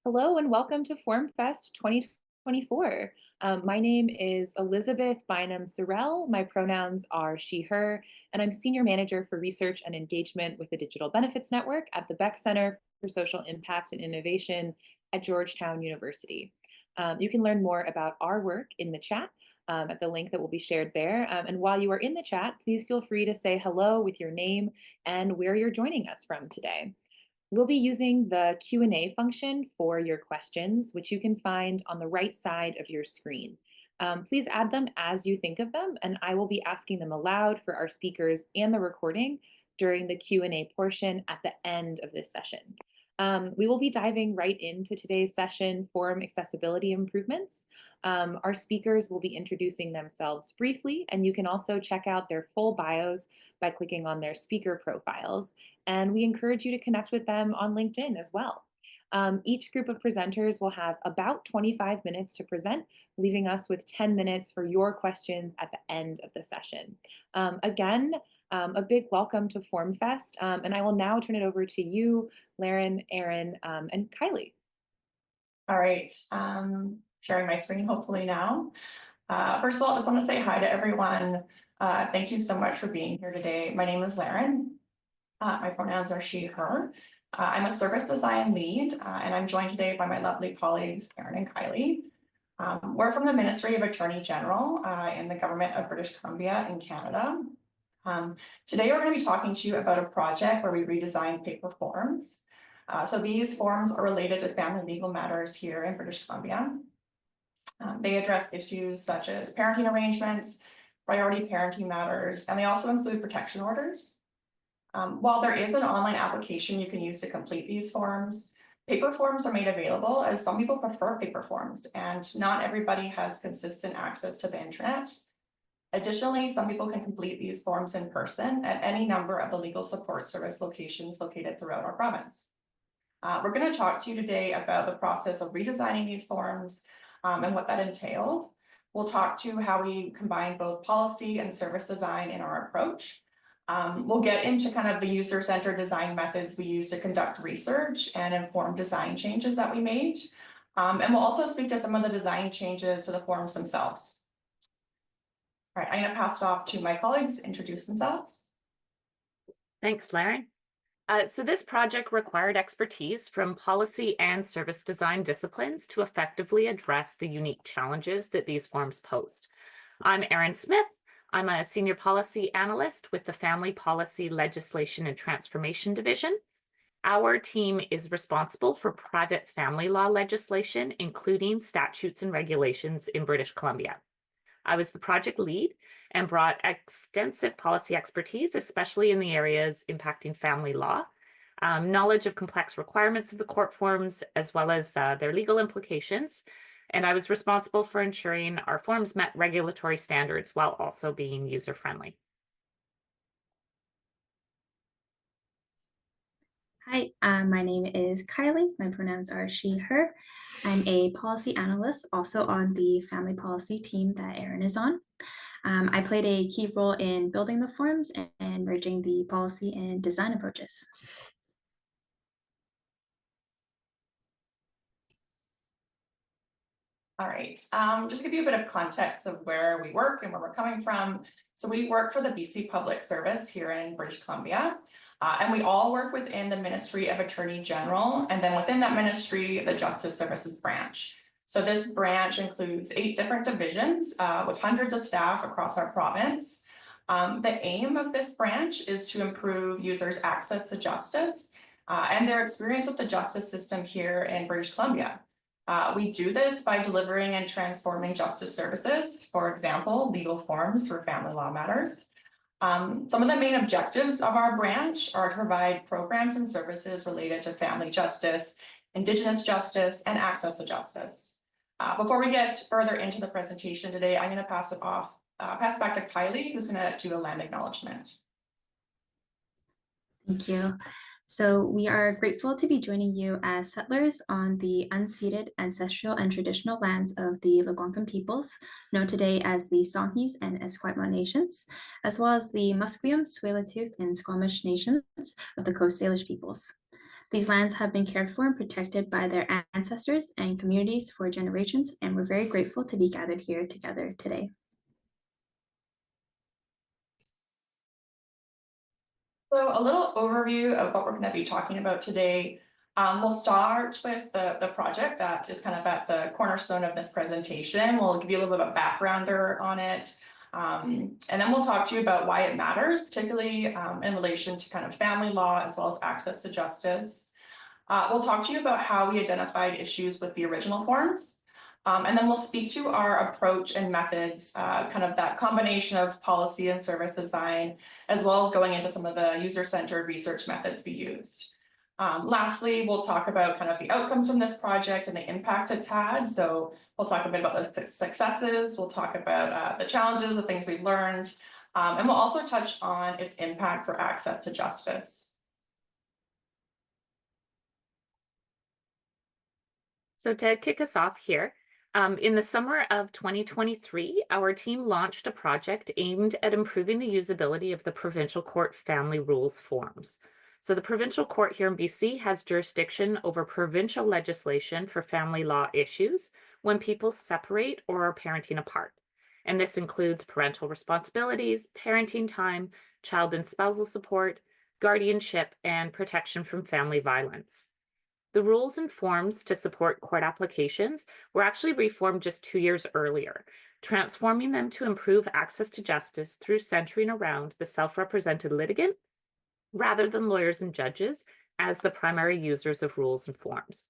Hello and welcome to FormFest 2024. My name is Elizabeth Bynum Sorrell. My pronouns are she, her, and I'm Senior Manager for Research and Engagement with the Digital Benefits Network at the Beck Center for Social Impact and Innovation at Georgetown University. You can learn more about our work in the chat at the link that will be shared there. And while you are in the chat, please feel free to say hello with your name and where you're joining us from today. We'll be using the Q&A function for your questions, which you can find on the right side of your screen. Please add them as you think of them, and I will be asking them aloud for our speakers and the recording during the Q&A portion at the end of this session. We will be diving right into today's session, Form Accessibility Improvements. Our speakers will be introducing themselves briefly, and you can also check out their full bios by clicking on their speaker profiles. And we encourage you to connect with them on LinkedIn as well. Each group of presenters will have about 25 minutes to present, leaving us with 10 minutes for your questions at the end of the session. Again, a big welcome to FormFest, and I will now turn it over to you, Laryn, Erin, and Kylie. All right, sharing my screen hopefully now. First of all, I just want to say hi to everyone. Thank you so much for being here today. My name is Laryn. My pronouns are she, her. I'm a service design lead, and I'm joined today by my lovely colleagues, Erin and Kylie. We're from the Ministry of Attorney General in the Government of British Columbia in Canada. Today, we're going to be talking to you about a project where we redesign paper forms. So these forms are related to family legal matters here in British Columbia. They address issues such as parenting arrangements, priority parenting matters, and they also include protection orders. While there is an online application you can use to complete these forms, paper forms are made available as some people prefer paper forms, and not everybody has consistent access to the internet. Additionally, some people can complete these forms in person at any number of the legal support service locations located throughout our province. We're going to talk to you today about the process of redesigning these forms and what that entailed. We'll talk to how we combine both policy and service design in our approach. We'll get into kind of the user-centered design methods we use to conduct research and inform design changes that we made. And we'll also speak to some of the design changes to the forms themselves. All right, I'm going to pass it off to my colleagues to introduce themselves. Thanks, Laryn. So this project required expertise from policy and service design disciplines to effectively address the unique challenges that these forms posed. I'm Erin Smith. I'm a senior policy analyst with the Family Policy Legislation and Transformation Division. Our team is responsible for private family law legislation, including statutes and regulations in British Columbia. I was the project lead and brought extensive policy expertise, especially in the areas impacting family law, knowledge of complex requirements of the court forms, as well as their legal implications. And I was responsible for ensuring our forms met regulatory standards while also being user-friendly. Hi, my name is Kylie. My pronouns are she, her. I'm a policy analyst also on the family policy team that Erin is on. I played a key role in building the forms and merging the policy and design approaches. All right, just give you a bit of context of where we work and where we're coming from. So we work for the BC Public Service here in British Columbia, and we all work within the Ministry of Attorney General, and then within that ministry, the Justice Services branch. So this branch includes 8 different divisions with hundreds of staff across our province. The aim of this branch is to improve users' access to justice and their experience with the justice system here in British Columbia. We do this by delivering and transforming justice services, for example, legal forms for family law matters. Some of the main objectives of our branch are to provide programs and services related to family justice, Indigenous justice, and access to justice. Before we get further into the presentation today, I'm going to pass back to Kylie, who's going to do a land acknowledgement. Thank you. So we are grateful to be joining you as settlers on the unceded ancestral and traditional lands of the Algonquin peoples, known today as the Songhees and Esquimalt nations, as well as the Musqueam, Tsleil-Waututh, and Squamish nations of the Coast Salish peoples. These lands have been cared for and protected by their ancestors and communities for generations, and we're very grateful to be gathered here together today. So a little overview of what we're going to be talking about today. We'll start with the project that is kind of at the cornerstone of this presentation. We'll give you a little bit of a backgrounder on it. And then we'll talk to you about why it matters, particularly in relation to kind of family law as well as access to justice. We'll talk to you about how we identified issues with the original forms. And then we'll speak to our approach and methods, kind of that combination of policy and service design, as well as going into some of the user-centered research methods we used. Lastly, we'll talk about kind of the outcomes from this project and the impact it's had. So we'll talk a bit about the successes, we'll talk about the challenges, the things we've learned, and we'll also touch on its impact for access to justice. So to kick us off here, in the summer of 2023, our team launched a project aimed at improving the usability of the Provincial Court Family Rules forms. So the Provincial Court here in BC has jurisdiction over provincial legislation for family law issues when people separate or are parenting apart. And this includes parental responsibilities, parenting time, child and spousal support, guardianship, and protection from family violence. The rules and forms to support court applications were actually reformed just 2 years earlier, transforming them to improve access to justice through centering around the self-represented litigant rather than lawyers and judges as the primary users of rules and forms.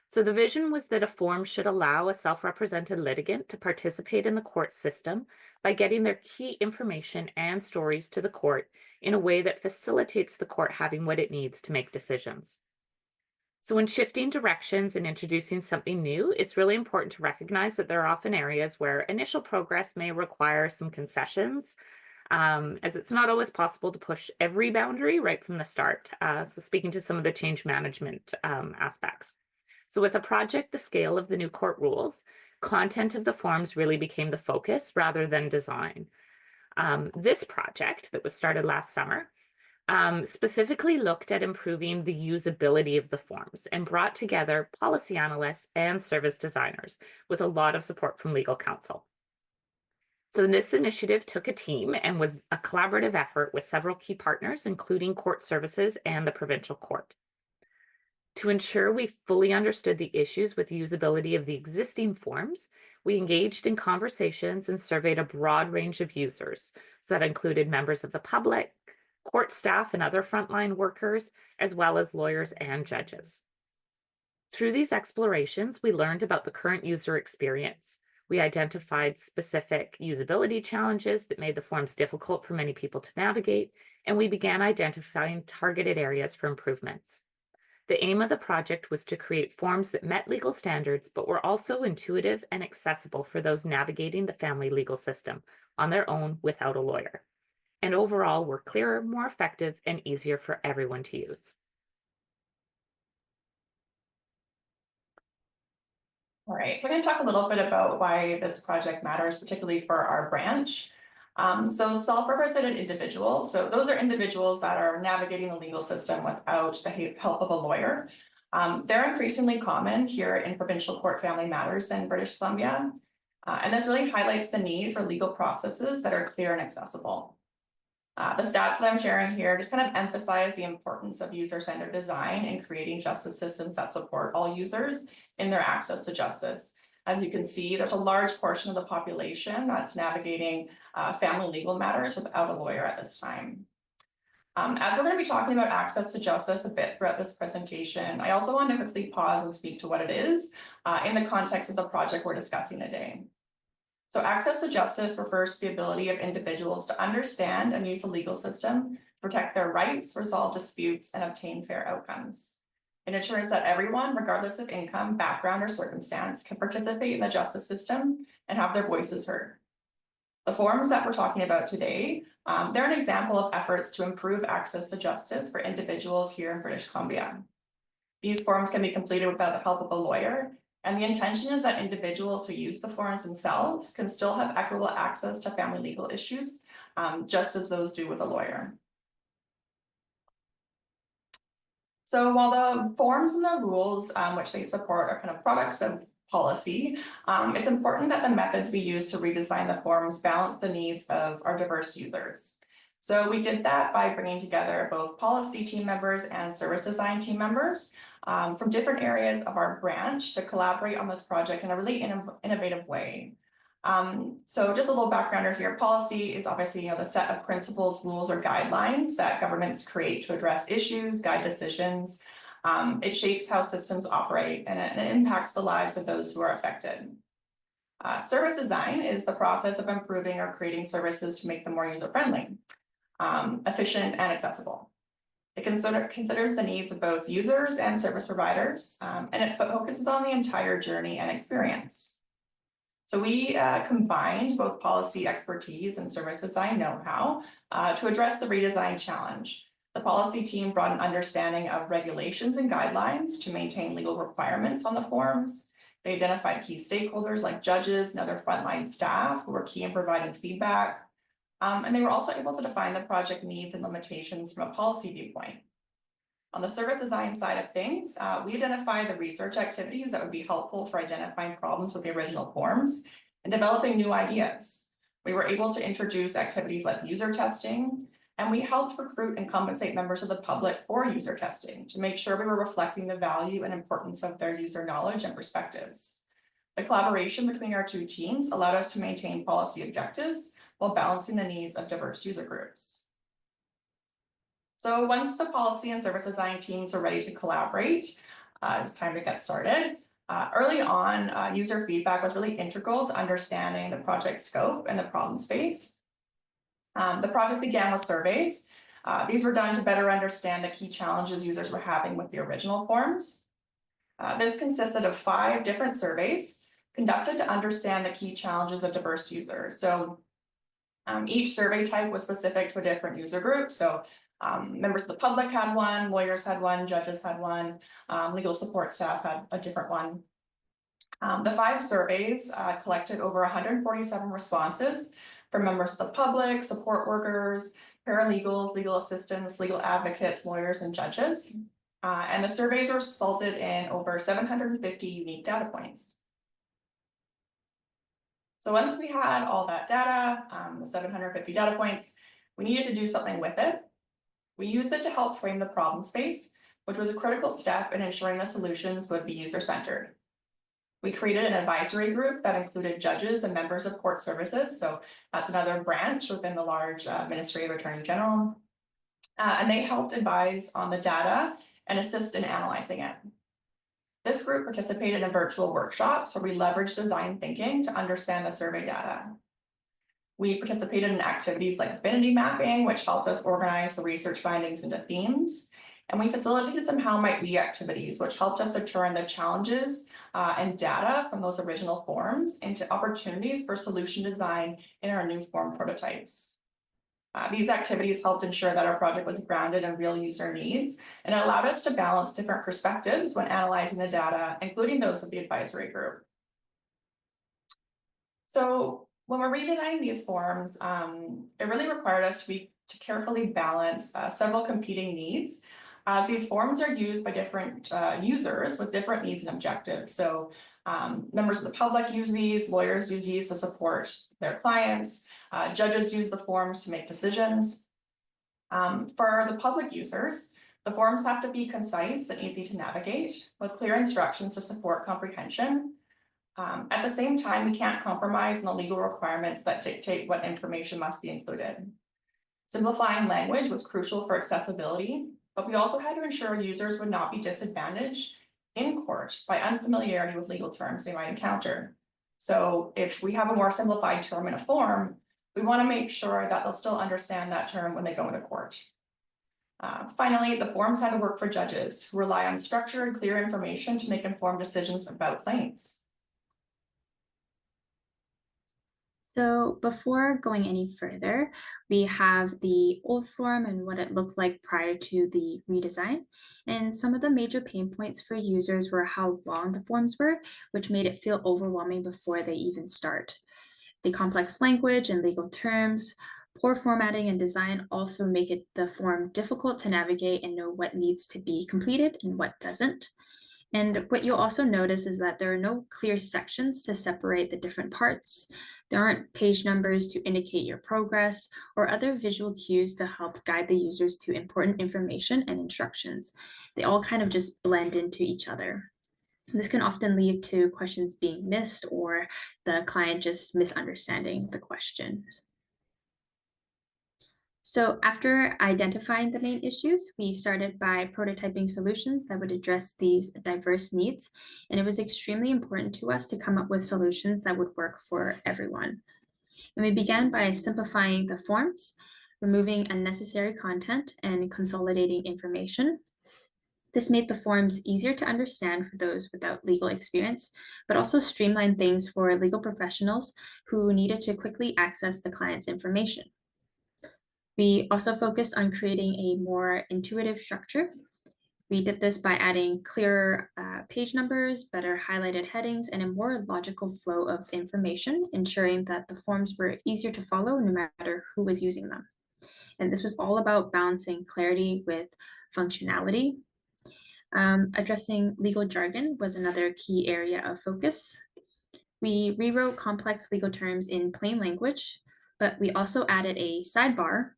So the vision was that a form should allow a self-represented litigant to participate in the court system by getting their key information and stories to the court in a way that facilitates the court having what it needs to make decisions. So when shifting directions and introducing something new, it's really important to recognize that there are often areas where initial progress may require some concessions, as it's not always possible to push every boundary right from the start. So speaking to some of the change management aspects. So with a project the scale of the new court rules, content of the forms really became the focus rather than design. This project that was started last summer specifically looked at improving the usability of the forms and brought together policy analysts and service designers with a lot of support from legal counsel. So this initiative took a team and was a collaborative effort with several key partners, including court services and the provincial court. To ensure we fully understood the issues with usability of the existing forms, we engaged in conversations and surveyed a broad range of users. So that included members of the public, court staff and other frontline workers, as well as lawyers and judges. Through these explorations, we learned about the current user experience. We identified specific usability challenges that made the forms difficult for many people to navigate, and we began identifying targeted areas for improvements. The aim of the project was to create forms that met legal standards, but were also intuitive and accessible for those navigating the family legal system on their own without a lawyer. And overall were clearer, more effective, and easier for everyone to use. All right, so I'm going to talk a little bit about why this project matters, particularly for our branch. So self-represented individuals, so those are individuals that are navigating the legal system without the help of a lawyer. They're increasingly common here in Provincial Court Family Matters in British Columbia. And this really highlights the need for legal processes that are clear and accessible. The stats that I'm sharing here just kind of emphasize the importance of user-centered design in creating justice systems that support all users in their access to justice. As you can see, there's a large portion of the population that's navigating family legal matters without a lawyer at this time. As we're going to be talking about access to justice a bit throughout this presentation, I also want to quickly pause and speak to what it is in the context of the project we're discussing today. So access to justice refers to the ability of individuals to understand and use the legal system to protect their rights, resolve disputes, and obtain fair outcomes. It ensures that everyone, regardless of income, background, or circumstance, can participate in the justice system and have their voices heard. The forms that we're talking about today, they're an example of efforts to improve access to justice for individuals here in British Columbia. These forms can be completed without the help of a lawyer, and the intention is that individuals who use the forms themselves can still have equitable access to family legal issues, just as those do with a lawyer. So while the forms and the rules which they support are kind of products of policy, it's important that the methods we use to redesign the forms balance the needs of our diverse users. So we did that by bringing together both policy team members and service design team members from different areas of our branch to collaborate on this project in a really innovative way. So just a little backgrounder here, policy is obviously the set of principles, rules, or guidelines that governments create to address issues, guide decisions. It shapes how systems operate and it impacts the lives of those who are affected. Service design is the process of improving or creating services to make them more user-friendly, efficient, and accessible. It considers the needs of both users and service providers, and it focuses on the entire journey and experience. So we combined both policy expertise and service design know-how to address the redesign challenge. The policy team brought an understanding of regulations and guidelines to maintain legal requirements on the forms. They identified key stakeholders like judges and other frontline staff who were key in providing feedback. And they were also able to define the project needs and limitations from a policy viewpoint. On the service design side of things, we identified the research activities that would be helpful for identifying problems with the original forms and developing new ideas. We were able to introduce activities like user testing, and we helped recruit and compensate members of the public for user testing to make sure we were reflecting the value and importance of their user knowledge and perspectives. The collaboration between our two teams allowed us to maintain policy objectives while balancing the needs of diverse user groups. So once the policy and service design teams are ready to collaborate, it's time to get started. Early on, user feedback was really integral to understanding the project scope and the problem space. The project began with surveys. These were done to better understand the key challenges users were having with the original forms. This consisted of 5 different surveys conducted to understand the key challenges of diverse users. So each survey type was specific to a different user group. So members of the public had one, lawyers had one, judges had one, legal support staff had a different one. The 5 surveys collected over 147 responses from members of the public, support workers, paralegals, legal assistants, legal advocates, lawyers, and judges. And the surveys resulted in over 750 unique data points. So once we had all that data, the 750 data points, we needed to do something with it. We used it to help frame the problem space, which was a critical step in ensuring the solutions would be user-centered. We created an advisory group that included judges and members of court services. So that's another branch within the large Ministry of Attorney General. And they helped advise on the data and assist in analyzing it. This group participated in virtual workshops where we leveraged design thinking to understand the survey data. We participated in activities like affinity mapping, which helped us organize the research findings into themes. And we facilitated some how might we activities, which helped us to turn the challenges and data from those original forms into opportunities for solution design in our new form prototypes. These activities helped ensure that our project was grounded in real user needs, and it allowed us to balance different perspectives when analyzing the data, including those of the advisory group. So when we're redesigning these forms, it really required us to carefully balance several competing needs, as these forms are used by different users with different needs and objectives. So members of the public use these, lawyers use these to support their clients, judges use the forms to make decisions. For the public users, the forms have to be concise and easy to navigate with clear instructions to support comprehension. At the same time, we can't compromise on the legal requirements that dictate what information must be included. Simplifying language was crucial for accessibility, but we also had to ensure users would not be disadvantaged in court by unfamiliarity with legal terms they might encounter. So if we have a more simplified term in a form, we want to make sure that they'll still understand that term when they go into court. Finally, the forms had to work for judges who rely on structured, clear information to make informed decisions about claims. So before going any further, we have the old form and what it looked like prior to the redesign. And some of the major pain points for users were how long the forms were, which made it feel overwhelming before they even start. The complex language and legal terms, Poor formatting and design also make the form difficult to navigate and know what needs to be completed and what doesn't. And what you'll also notice is that there are no clear sections to separate the different parts. There aren't page numbers to indicate your progress or other visual cues to help guide the users to important information and instructions. They all kind of just blend into each other. This can often lead to questions being missed or the client just misunderstanding the question. So after identifying the main issues, we started by prototyping solutions that would address these diverse needs. And it was extremely important to us to come up with solutions that would work for everyone. And we began by simplifying the forms, removing unnecessary content, and consolidating information. This made the forms easier to understand for those without legal experience, but also streamlined things for legal professionals who needed to quickly access the client's information. We also focused on creating a more intuitive structure. We did this by adding clearer page numbers, better highlighted headings, and a more logical flow of information, ensuring that the forms were easier to follow no matter who was using them. And this was all about balancing clarity with functionality. Addressing legal jargon was another key area of focus. We rewrote complex legal terms in plain language, but we also added a sidebar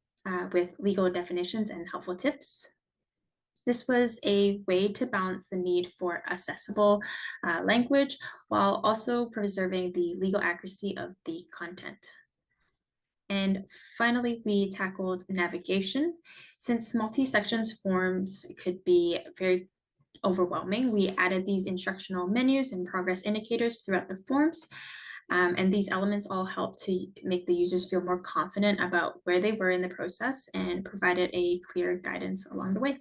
with legal definitions and helpful tips. This was a way to balance the need for accessible language while also preserving the legal accuracy of the content. And finally, we tackled navigation. Since multi-sections forms could be very overwhelming, we added these instructional menus and progress indicators throughout the forms. And these elements all help to make the users feel more confident about where they were in the process and provided a clear guidance along the way.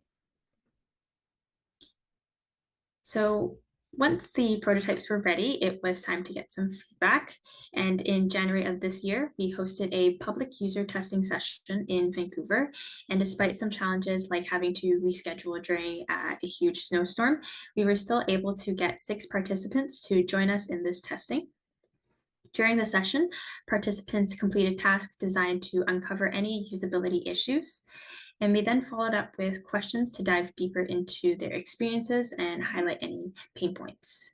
So once the prototypes were ready, it was time to get some feedback. And in January of this year, we hosted a public user testing session in Vancouver. And despite some challenges like having to reschedule during a huge snowstorm, we were still able to get 6 participants to join us in this testing. During the session, participants completed tasks designed to uncover any usability issues. And we then followed up with questions to dive deeper into their experiences and highlight any pain points.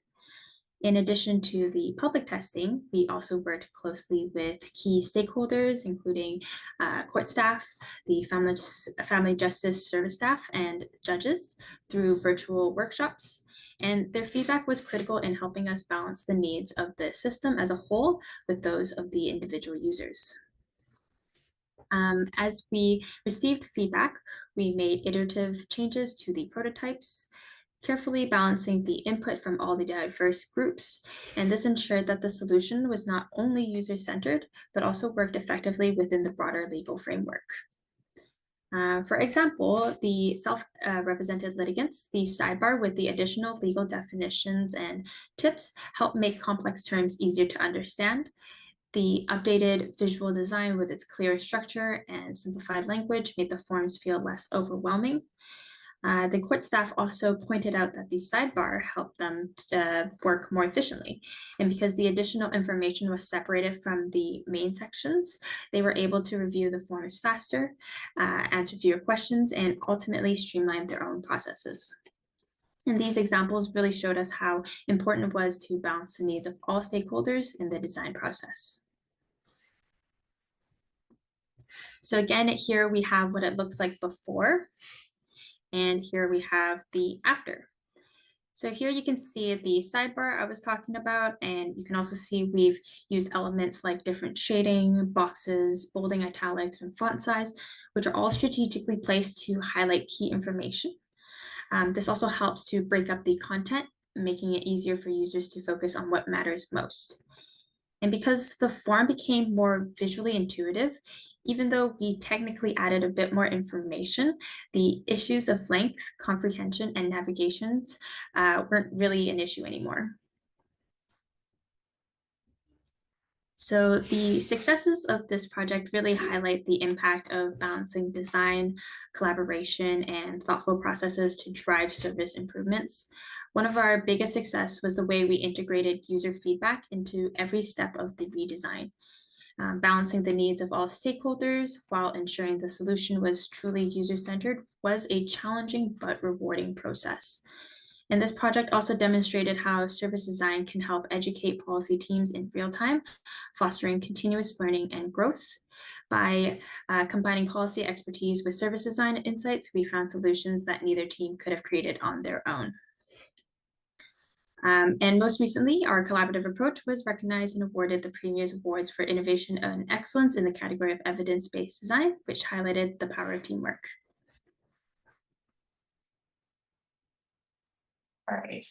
In addition to the public testing, we also worked closely with key stakeholders, including court staff, the family justice service staff, and judges through virtual workshops. And their feedback was critical in helping us balance the needs of the system as a whole with those of the individual users. As we received feedback, we made iterative changes to the prototypes, carefully balancing the input from all the diverse groups. And this ensured that the solution was not only user-centered, but also worked effectively within the broader legal framework. For example, the self-represented litigants, the sidebar with the additional legal definitions and tips help make complex terms easier to understand. The updated visual design with its clear structure and simplified language made the forms feel less overwhelming. The court staff also pointed out that the sidebar helped them work more efficiently. And because the additional information was separated from the main sections, they were able to review the forms faster, answer fewer questions, and ultimately streamline their own processes. And these examples really showed us how important it was to balance the needs of all stakeholders in the design process. So again, here we have what it looks like before. And here we have the after. So here you can see the sidebar I was talking about, and you can also see we've used elements like different shading, boxes, bolding, italics, and font size, which are all strategically placed to highlight key information. This also helps to break up the content, making it easier for users to focus on what matters most. And because the form became more visually intuitive, even though we technically added a bit more information, the issues of length, comprehension, and navigations weren't really an issue anymore. So the successes of this project really highlight the impact of balancing design, collaboration, and thoughtful processes to drive service improvements. One of our biggest success was the way we integrated user feedback into every step of the redesign. Balancing the needs of all stakeholders while ensuring the solution was truly user-centered was a challenging but rewarding process. And this project also demonstrated how service design can help educate policy teams in real time, fostering continuous learning and growth. By combining policy expertise with service design insights, we found solutions that neither team could have created on their own. And most recently, our collaborative approach was recognized and awarded the Premier's Awards for Innovation and Excellence in the category of evidence-based design, which highlighted the power of teamwork. All right,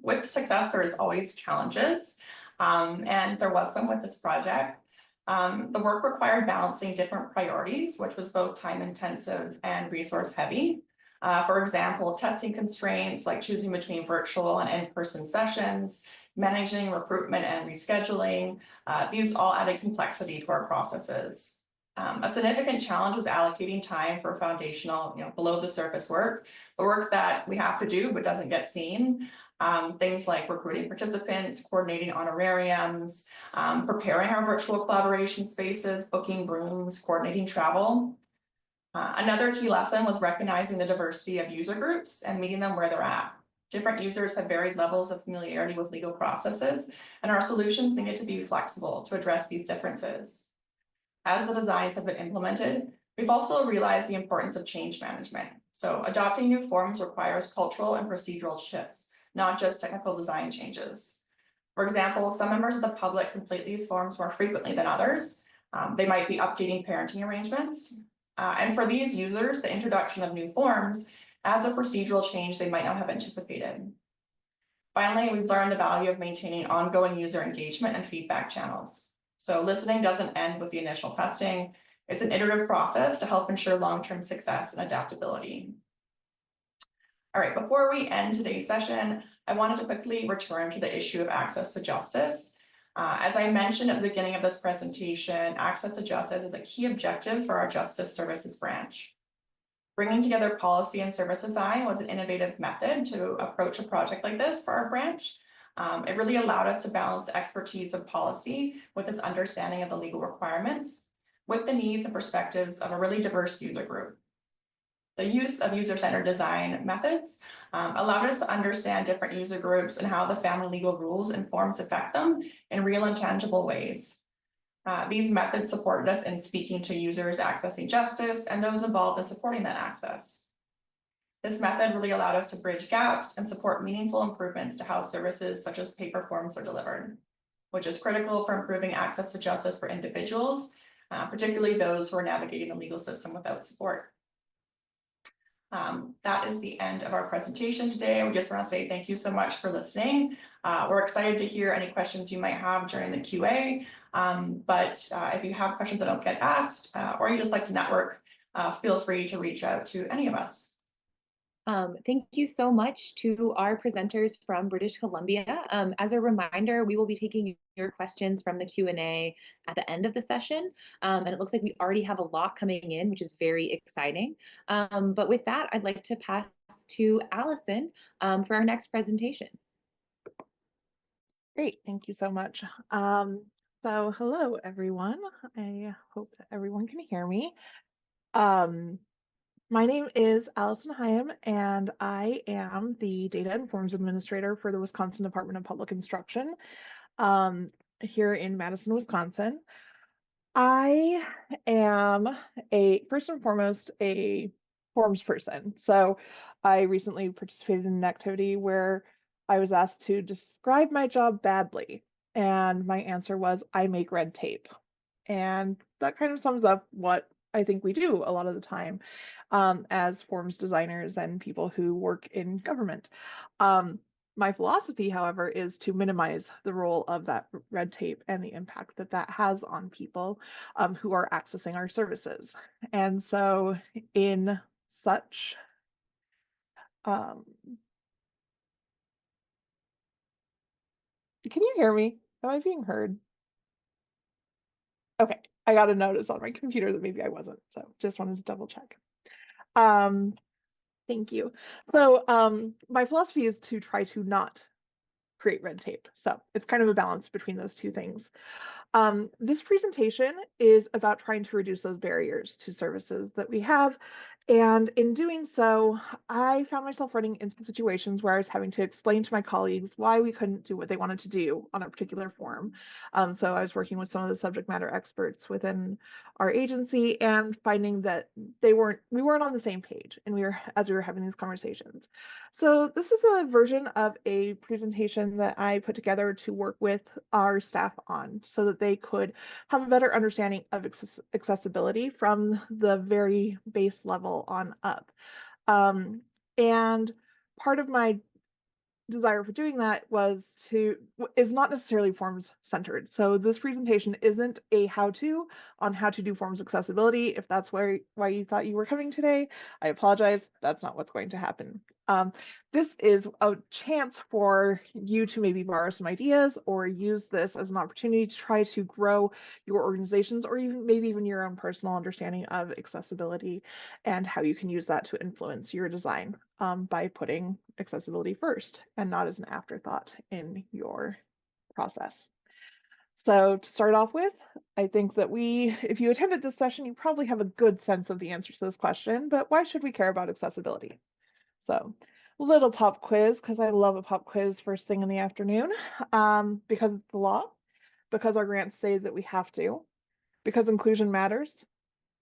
with success, there is always challenges, and there was some with this project. The work required balancing different priorities, which was both time intensive and resource heavy. For example, testing constraints like choosing between virtual and in-person sessions, managing recruitment and rescheduling, these all added complexity to our processes. A significant challenge was allocating time for foundational, below the surface work, the work that we have to do but doesn't get seen. Things like recruiting participants, coordinating honorariums, preparing our virtual collaboration spaces, booking rooms, coordinating travel. Another key lesson was recognizing the diversity of user groups and meeting them where they're at. Different users have varied levels of familiarity with legal processes, and our solutions needed to be flexible to address these differences. As the designs have been implemented, we've also realized the importance of change management. So adopting new forms requires cultural and procedural shifts, not just technical design changes. For example, some members of the public complete these forms more frequently than others. They might be updating parenting arrangements. And for these users, the introduction of new forms adds a procedural change they might not have anticipated. Finally, we've learned the value of maintaining ongoing user engagement and feedback channels. So listening doesn't end with the initial testing. It's an iterative process to help ensure long-term success and adaptability. All right, before we end today's session, I wanted to quickly return to the issue of access to justice. As I mentioned at the beginning of this presentation, access to justice is a key objective for our Justice Services branch. Bringing together policy and service design was an innovative method to approach a project like this for our branch. It really allowed us to balance the expertise of policy with its understanding of the legal requirements, with the needs and perspectives of a really diverse user group. The use of user-centered design methods allowed us to understand different user groups and how the family legal rules and forms affect them in real and tangible ways. These methods supported us in speaking to users accessing justice and those involved in supporting that access. This method really allowed us to bridge gaps and support meaningful improvements to how services such as paper forms are delivered, which is critical for improving access to justice for individuals, particularly those who are navigating the legal system without support. That is the end of our presentation today. We just want to say thank you so much for listening. We're excited to hear any questions you might have during the QA. But if you have questions that don't get asked or you just like to network, feel free to reach out to any of us. Thank you so much to our presenters from British Columbia. As a reminder, we will be taking your questions from the Q&A at the end of the session. And it looks like we already have a lot coming in, which is very exciting. But with that, I'd like to pass to Allison for our next presentation. Great, thank you so much. So hello, everyone. I hope that everyone can hear me. My name is Allison Hyam, and I am the Data and Forms Administrator for the Wisconsin Department of Public Instruction here in Madison, Wisconsin. I am first and foremost, a forms person. So I recently participated in an activity where I was asked to describe my job badly. And my answer was, I make red tape. And that kind of sums up what I think we do a lot of the time as forms designers and people who work in government. My philosophy, however, is to minimize the role of that red tape and the impact that that has on people who are accessing our services. And so in such can you hear me? Am I being heard? Okay, I got a notice on my computer that maybe I wasn't, so just wanted to double check. Thank you. So my philosophy is to try to not create red tape. So it's kind of a balance between those two things. This presentation is about trying to reduce those barriers to services that we have. And in doing so, I found myself running into situations where I was having to explain to my colleagues why we couldn't do what they wanted to do on a particular form. So I was working with some of the subject matter experts within our agency and finding that we weren't on the same page, and as we were having these conversations. So this is a version of a presentation that I put together to work with our staff on so that they could have a better understanding of accessibility from the very base level on up. And part of my desire for doing that is not necessarily forms centered. So this presentation isn't a how-to on how to do forms accessibility. If that's why you thought you were coming today, I apologize. That's not what's going to happen. This is a chance for you to maybe borrow some ideas or use this as an opportunity to try to grow your organizations or maybe even your own personal understanding of accessibility and how you can use that to influence your design by putting accessibility first and not as an afterthought in your process. So to start off with, I think that if you attended this session, you probably have a good sense of the answer to this question, but why should we care about accessibility? So a little pop quiz, because I love a pop quiz first thing in the afternoon, because it's the law, because our grants say that we have to, because inclusion matters,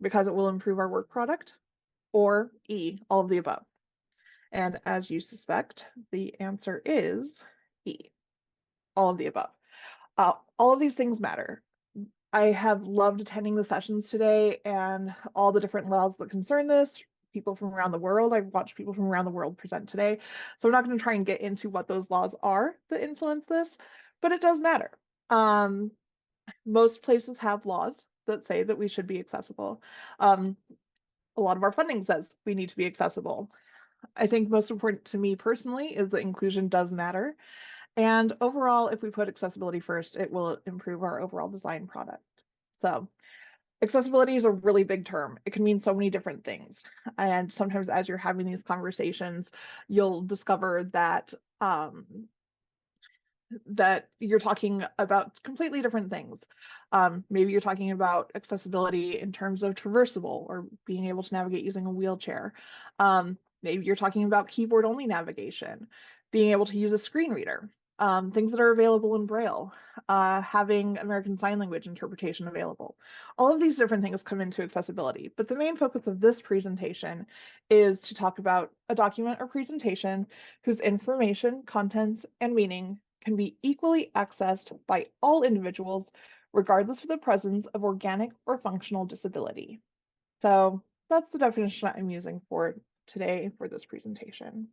because it will improve our work product, or E, all of the above. And as you suspect, the answer is E, all of the above. All of these things matter. I have loved attending the sessions today and all the different laws that concern this, people from around the world. I've watched people from around the world present today. So I'm not going to try and get into what those laws are that influence this, but it does matter. Most places have laws that say that we should be accessible. A lot of our funding says we need to be accessible. I think most important to me personally is that inclusion does matter. And overall, if we put accessibility first, it will improve our overall design product. So accessibility is a really big term. It can mean so many different things. And sometimes as you're having these conversations, you'll discover that that you're talking about completely different things. Maybe you're talking about accessibility in terms of traversable or being able to navigate using a wheelchair. Maybe you're talking about keyboard only navigation, being able to use a screen reader, things that are available in Braille, having American Sign Language interpretation available. All of these different things come into accessibility, but the main focus of this presentation is to talk about a document or presentation whose information, contents, and meaning can be equally accessed by all individuals, regardless of the presence of organic or functional disability. So that's the definition I'm using for today for this presentation.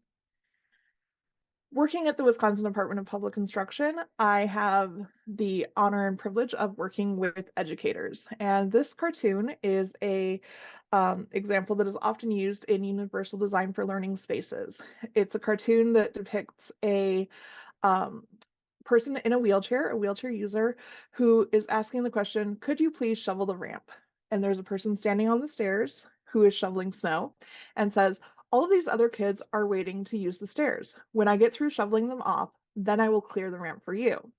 Working at the Wisconsin Department of Public Instruction, I have the honor and privilege of working with educators. And this cartoon is a example that is often used in universal design for learning spaces. It's a cartoon that depicts a person in a wheelchair user, who is asking the question, could you please shovel the ramp? And there's a person standing on the stairs who is shoveling snow and says, all of these other kids are waiting to use the stairs. When I get through shoveling them off, then I will clear the ramp for you.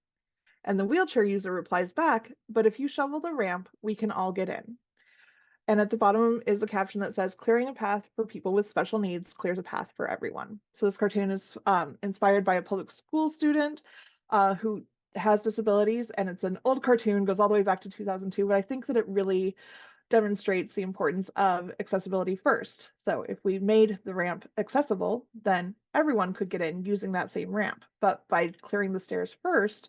And the wheelchair user replies back, but if you shovel the ramp, we can all get in. And at the bottom is a caption that says, clearing a path for people with special needs clears a path for everyone. So this cartoon is inspired by a public school student who has disabilities, and it's an old cartoon, goes all the way back to 2002, but I think that it really demonstrates the importance of accessibility first. So if we made the ramp accessible, then everyone could get in using that same ramp. But by clearing the stairs first,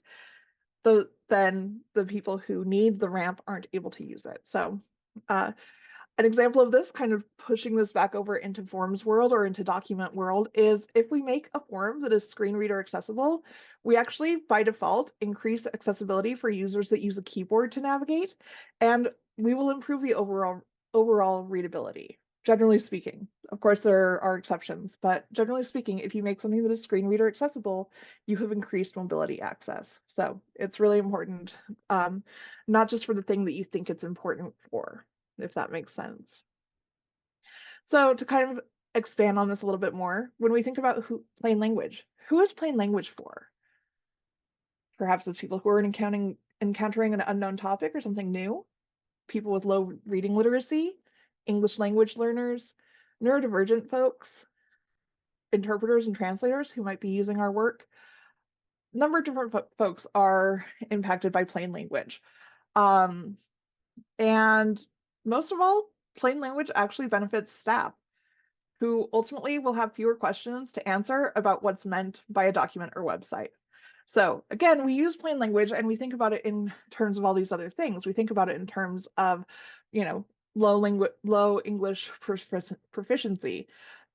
then the people who need the ramp aren't able to use it. So an example of this, kind of pushing this back over into forms world or into document world, is if we make a form that is screen reader accessible, we actually by default increase accessibility for users that use a keyboard to navigate, and we will improve the overall readability. Generally speaking, of course, there are exceptions, but generally speaking, if you make something that is screen reader accessible, you have increased mobility access. So it's really important, not just for the thing that you think it's important for, if that makes sense. So to kind of expand on this a little bit more, when we think about plain language, who is plain language for? Perhaps it's people who are encountering encountering an unknown topic or something new, people with low reading literacy, English language learners, neurodivergent folks, interpreters and translators who might be using our work. A number of different folks are impacted by plain language. And most of all, plain language actually benefits staff, who ultimately will have fewer questions to answer about what's meant by a document or website. So again, we use plain language and we think about it in terms of all these other things. We think about it in terms of, low English proficiency.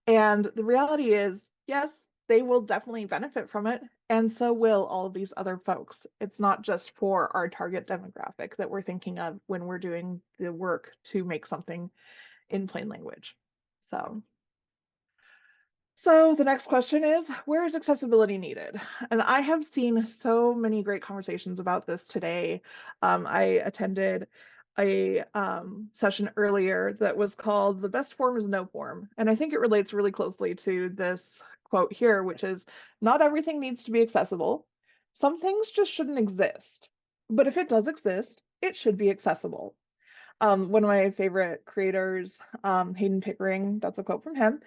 And the reality is, yes, they will definitely benefit from it, and so will all of these other folks. It's not just for our target demographic that we're thinking of when we're doing the work to make something in plain language. So the next question is, where is accessibility needed? And I have seen so many great conversations about this today. I attended a session earlier that was called "The Best Form is No Form." And I think it relates really closely to this quote here, which is, not everything needs to be accessible. Some things just shouldn't exist. But if it does exist, it should be accessible. One of my favorite creators, Hayden Pickering, that's a quote from him.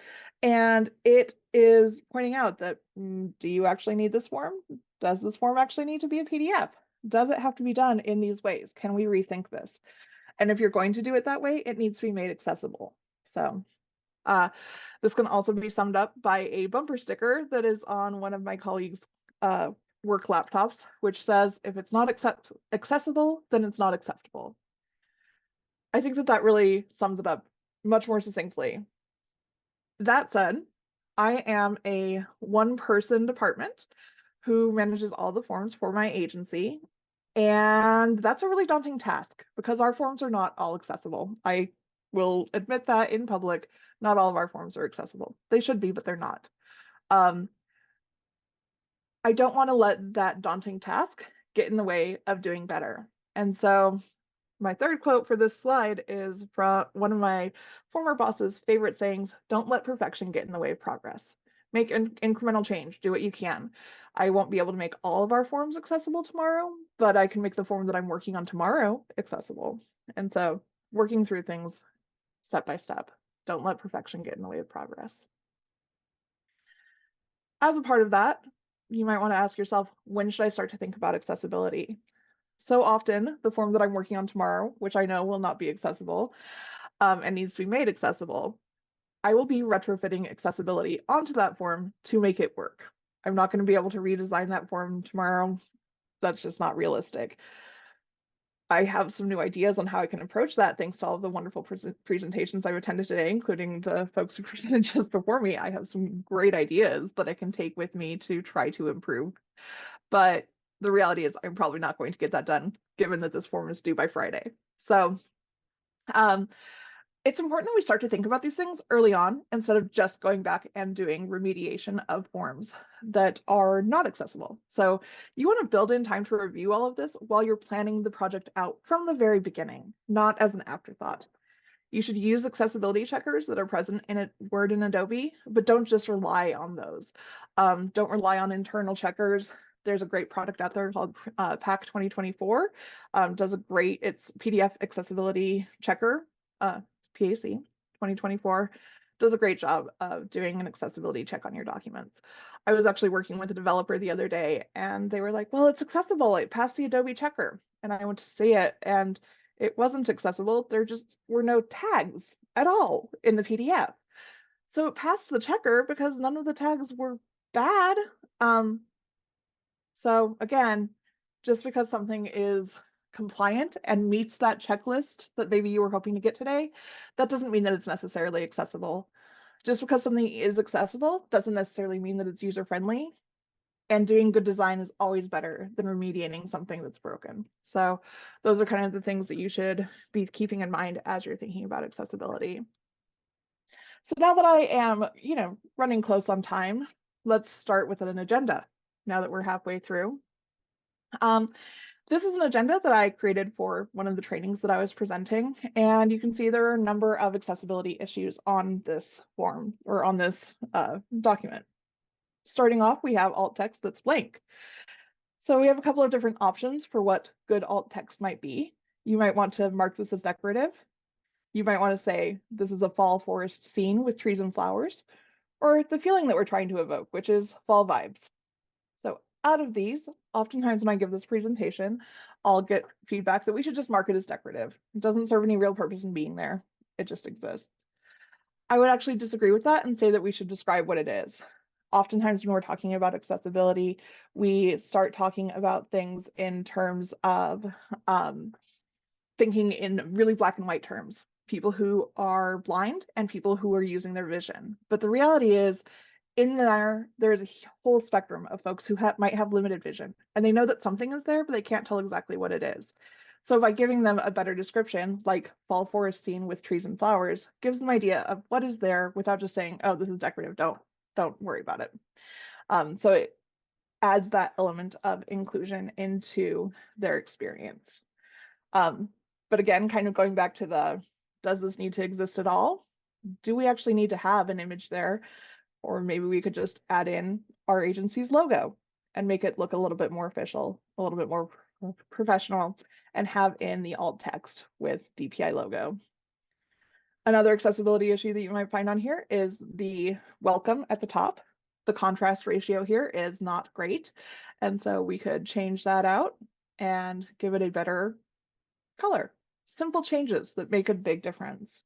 And it is pointing out that, do you actually need this form? Does this form actually need to be a PDF? Does it have to be done in these ways? Can we rethink this? And if you're going to do it that way, it needs to be made accessible. So this can also be summed up by a bumper sticker that is on one of my colleagues' work laptops, which says, if it's not accessible, then it's not acceptable. I think that really sums it up much more succinctly. That said, I am a one-person department who manages all the forms for my agency, and that's a really daunting task because our forms are not all accessible. I will admit that in public, not all of our forms are accessible. They should be, but they're not. I don't want to let that daunting task get in the way of doing better. And so my third quote for this slide is from one of my former boss's favorite sayings: don't let perfection get in the way of progress. Make incremental change, do what you can. I won't be able to make all of our forms accessible tomorrow, but I can make the form that I'm working on tomorrow accessible. And so working through things step by step. Don't let perfection get in the way of progress. As a part of that, you might want to ask yourself, when should I start to think about accessibility? So often, the form that I'm working on tomorrow, which I know will not be accessible and needs to be made accessible, I will be retrofitting accessibility onto that form to make it work. I'm not going to be able to redesign that form tomorrow. That's just not realistic. I have some new ideas on how I can approach that thanks to all of the wonderful presentations I've attended today, including the folks who presented just before me. I have some great ideas that I can take with me to try to improve. But the reality is I'm probably not going to get that done, given that this form is due by Friday. So it's important that we start to think about these things early on instead of just going back and doing remediation of forms that are not accessible. So you want to build in time to review all of this while you're planning the project out from the very beginning, not as an afterthought. You should use accessibility checkers that are present in Word and Adobe, but don't just rely on those. Don't rely on internal checkers. There's a great product out there called PAC 2024. It's PDF accessibility checker, PAC 2024, does a great job of doing an accessibility check on your documents. I was actually working with a developer the other day and they were like, well, it's accessible. It passed the Adobe checker. And I went to see it and it wasn't accessible. There just were no tags at all in the PDF. So it passed the checker because none of the tags were bad. So again, just because something is compliant and meets that checklist that maybe you were hoping to get today, that doesn't mean that it's necessarily accessible. Just because something is accessible doesn't necessarily mean that it's user-friendly. And doing good design is always better than remediating something that's broken. So those are kind of the things that you should be keeping in mind as you're thinking about accessibility. So now that I am, running close on time, let's start with an agenda now that we're halfway through. This is an agenda that I created for one of the trainings that I was presenting, and you can see there are a number of accessibility issues on this form or on this document. Starting off, we have alt text that's blank. So we have a couple of different options for what good alt text might be. You might want to mark this as decorative. You might want to say, this is a fall forest scene with trees and flowers, or the feeling that we're trying to evoke, which is fall vibes. So out of these, oftentimes when I give this presentation, I'll get feedback that we should just mark it as decorative. It doesn't serve any real purpose in being there. It just exists. I would actually disagree with that and say that we should describe what it is. Oftentimes when we're talking about accessibility, we start talking about things in terms of thinking in really black and white terms, people who are blind and people who are using their vision. But the reality is, in there's a whole spectrum of folks who might have limited vision, and they know that something is there, but they can't tell exactly what it is. So by giving them a better description, like fall forest scene with trees and flowers, gives them an idea of what is there without just saying, oh, this is decorative, don't worry about it. So it adds that element of inclusion into their experience. But again, kind of going back to does this need to exist at all? Do we actually need to have an image there? Or maybe we could just add in our agency's logo and make it look a little bit more official, a little bit more professional, and have in the alt text with DPI logo. Another accessibility issue that you might find on here is the welcome at the top. The contrast ratio here is not great. And so we could change that out and give it a better color. Simple changes that make a big difference.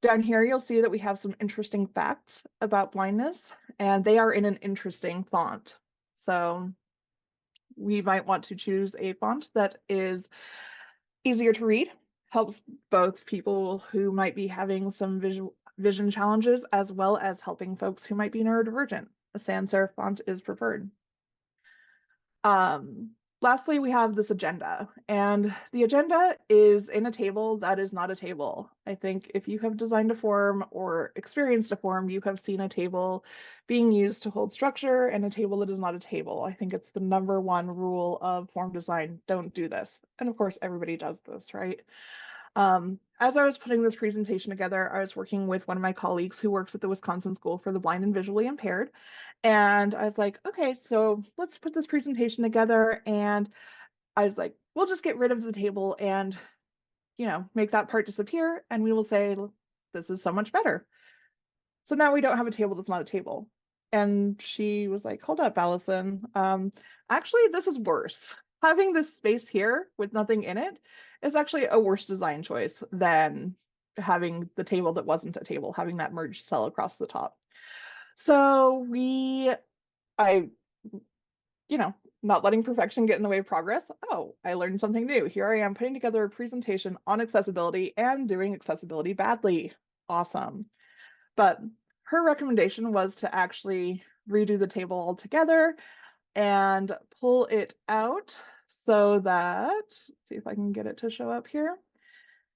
Down here, you'll see that we have some interesting facts about blindness, and they are in an interesting font. So we might want to choose a font that is easier to read, helps both people who might be having some vision challenges, as well as helping folks who might be neurodivergent. A sans serif font is preferred. Lastly, we have this agenda, and the agenda is in a table that is not a table. I think if you have designed a form or experienced a form, you have seen a table being used to hold structure and a table that is not a table. I think it's the #1 rule of form design, don't do this. And of course, everybody does this, right? As I was putting this presentation together, I was working with one of my colleagues who works at the Wisconsin School for the Blind and Visually Impaired. And I was like, okay, so let's put this presentation together. And I was like, we'll just get rid of the table and, make that part disappear. And we will say, this is so much better. So now we don't have a table that's not a table. And she was like, hold up, Allison. Actually, this is worse. Having this space here with nothing in it is actually a worse design choice than having the table that wasn't a table, having that merged cell across the top. So not letting perfection get in the way of progress. Oh, I learned something new. Here I am putting together a presentation on accessibility and doing accessibility badly. Awesome. But her recommendation was to actually redo the table altogether and pull it out so that, let's see if I can get it to show up here.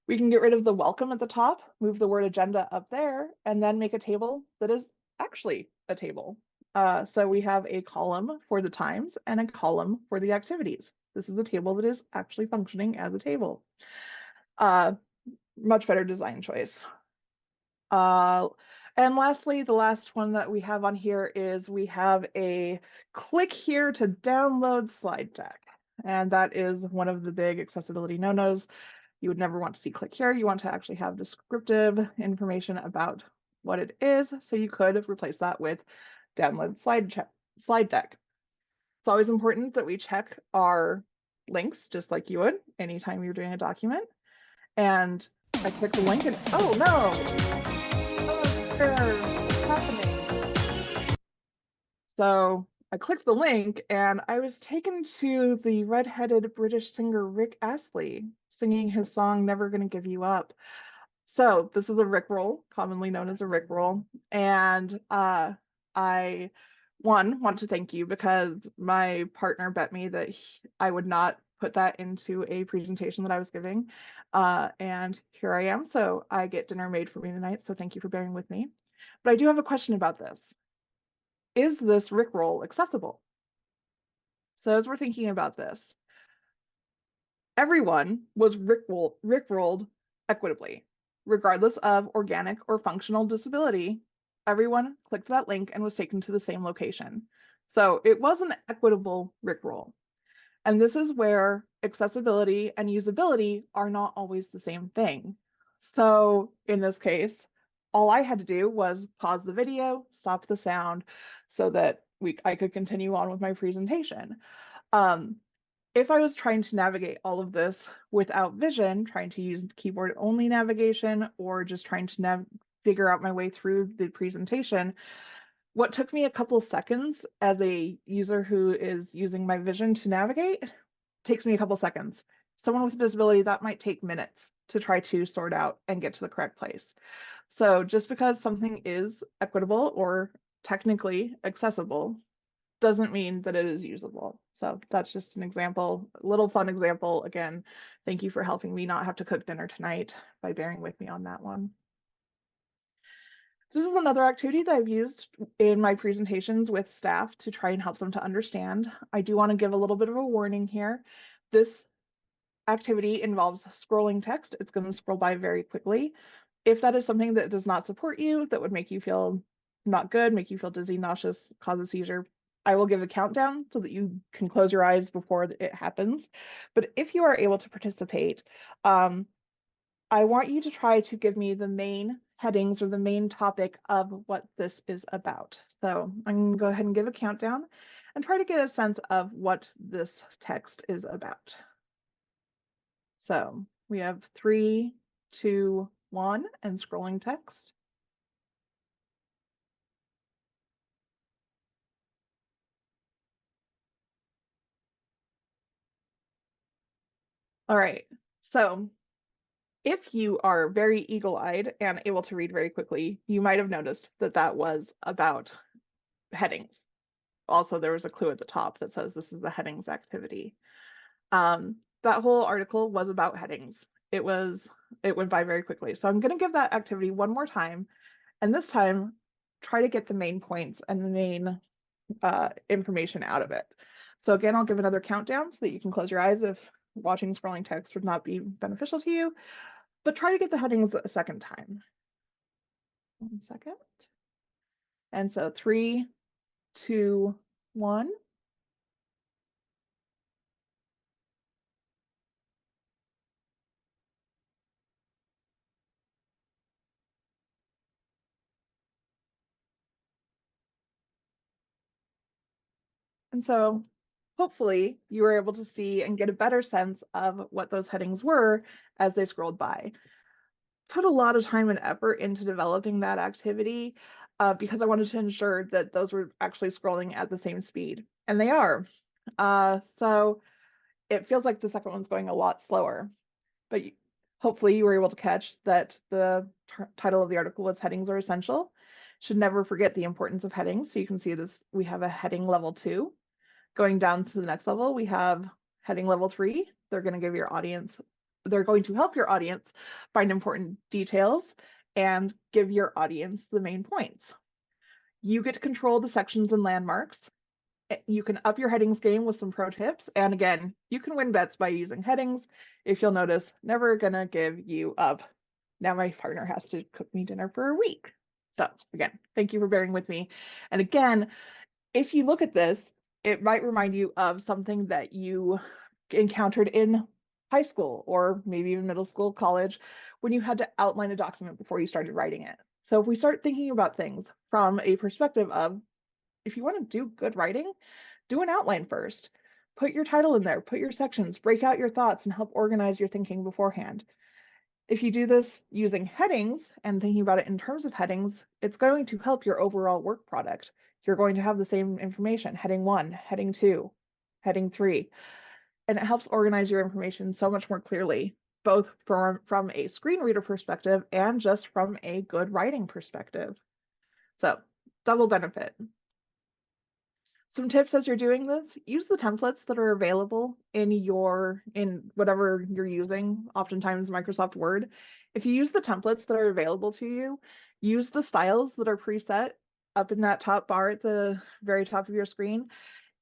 We can get rid of the welcome at the top, move the word agenda up there, and then make a table that is actually a table. So we have a column for the times and a column for the activities. This is a table that is actually functioning as a table. Much better design choice. And lastly, the last one that we have on here is we have a click here to download slide deck. And that is one of the big accessibility no-nos. You would never want to see click here. You want to actually have descriptive information about what it is. So you could replace that with download slide deck. It's always important that we check our links, just like you would anytime you're doing a document. And I click the link and, oh no! Happening. So I clicked the link and I was taken to the redheaded British singer Rick Astley singing his song Never Gonna Give You Up. So this is a Rickroll, commonly known as a Rickroll, and I want to thank you because my partner bet me that I would not put that into a presentation that I was giving, and here I am. So I get dinner made for me tonight, so thank you for bearing with me. But I do have a question about this. Is this Rickroll accessible? So as we're thinking about this, everyone was Rickrolled equitably, regardless of organic or functional disability. Everyone clicked that link and was taken to the same location. So it was an equitable Rickroll. And this is where accessibility and usability are not always the same thing. So in this case, all I had to do was pause the video, stop the sound so that I could continue on with my presentation. If I was trying to navigate all of this without vision, trying to use keyboard only navigation, or just trying to figure out my way through the presentation, what took me a couple seconds as a user who is using my vision to navigate takes me a couple seconds. Someone with a disability, that might take minutes to try to sort out and get to the correct place. So just because something is equitable or technically accessible doesn't mean that it is usable. So that's just an example, a little fun example. Again, thank you for helping me not have to cook dinner tonight by bearing with me on that one. So this is another activity that I've used in my presentations with staff to try and help them to understand. I do want to give a little bit of a warning here. This activity involves scrolling text. It's going to scroll by very quickly. If that is something that does not support you, that would make you feel not good, make you feel dizzy, nauseous, cause a seizure, I will give a countdown so that you can close your eyes before it happens. But if you are able to participate, I want you to try to give me the main headings or the main topic of what this is about. So I'm going to go ahead and give a countdown and try to get a sense of what this text is about. So we have 3, 2, 1, and scrolling text. All right, so if you are very eagle-eyed and able to read very quickly, you might have noticed that that was about headings. Also, there was a clue at the top that says this is the headings activity. That whole article was about headings. It went by very quickly. So I'm going to give that activity one more time, and this time try to get the main points and the main information out of it. So again, I'll give another countdown so that you can close your eyes if watching scrolling text would not be beneficial to you, but try to get the headings a second time. 1 second. And so 3, 2, 1. And so hopefully you were able to see and get a better sense of what those headings were as they scrolled by. Put a lot of time and effort into developing that activity because I wanted to ensure that those were actually scrolling at the same speed, and they are. So it feels like the second one's going a lot slower, but hopefully you were able to catch that the title of the article was Headings Are Essential. Should never forget the importance of headings. So you can see this, we have a heading level 2. Going down to the next level, we have heading level 3. They're going to help your audience find important details and give your audience the main points. You get to control the sections and landmarks. You can up your headings game with some pro tips. And again, you can win bets by using headings. If you'll notice, never gonna give you up. Now my partner has to cook me dinner for a week. So again, thank you for bearing with me. And again, if you look at this, it might remind you of something that you encountered in high school or maybe even middle school, college, when you had to outline a document before you started writing it. So if we start thinking about things from a perspective of, if you want to do good writing, do an outline first. Put your title in there, put your sections, break out your thoughts, and help organize your thinking beforehand. If you do this using headings and thinking about it in terms of headings, it's going to help your overall work product. You're going to have the same information, heading 1, heading 2, heading 3, and it helps organize your information so much more clearly, both from a screen reader perspective and just from a good writing perspective. So double benefit. Some tips as you're doing this: use the templates that are available in whatever you're using, oftentimes Microsoft Word. If you use the templates that are available to you, use the styles that are preset up in that top bar at the very top of your screen.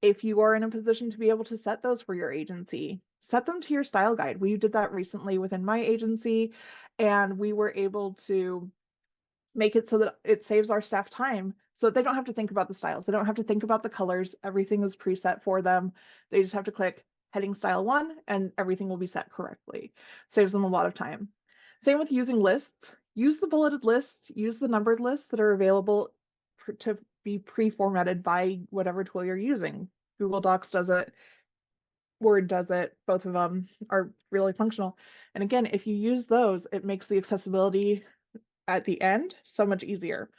If you are in a position to be able to set those for your agency, set them to your style guide. We did that recently within my agency, and we were able to make it so that it saves our staff time So they don't have to think about the styles. They don't have to think about the colors. Everything is preset for them. They just have to click heading style 1 and everything will be set correctly. Saves them a lot of time. Same with using lists. Use the bulleted lists, use the numbered lists that are available to be pre-formatted by whatever tool you're using. Google Docs does it, Word does it, both of them are really functional. And again, if you use those, it makes the accessibility at the end so much easier.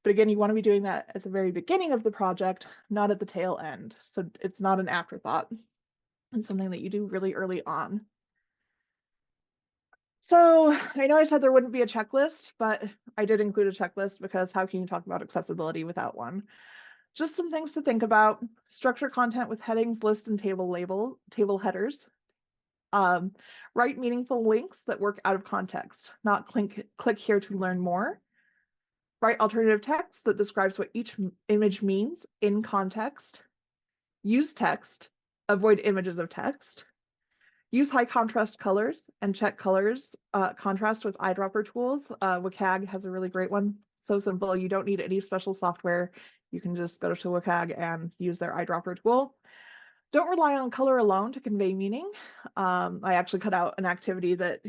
But again, you want to be doing that at the very beginning of the project, not at the tail end. So it's not an afterthought. It's something that you do really early on. So I know I said there wouldn't be a checklist, but I did include a checklist because how can you talk about accessibility without one? Just some things to think about. Structure content with headings, lists, and table headers. Write meaningful links that work out of context, not click here to learn more. Write alternative text that describes what each image means in context. Use text, avoid images of text. Use high contrast colors and check colors contrast with eyedropper tools. WCAG has a really great one. So simple, you don't need any special software. You can just go to WCAG and use their eyedropper tool. Don't rely on color alone to convey meaning. I actually cut out an activity that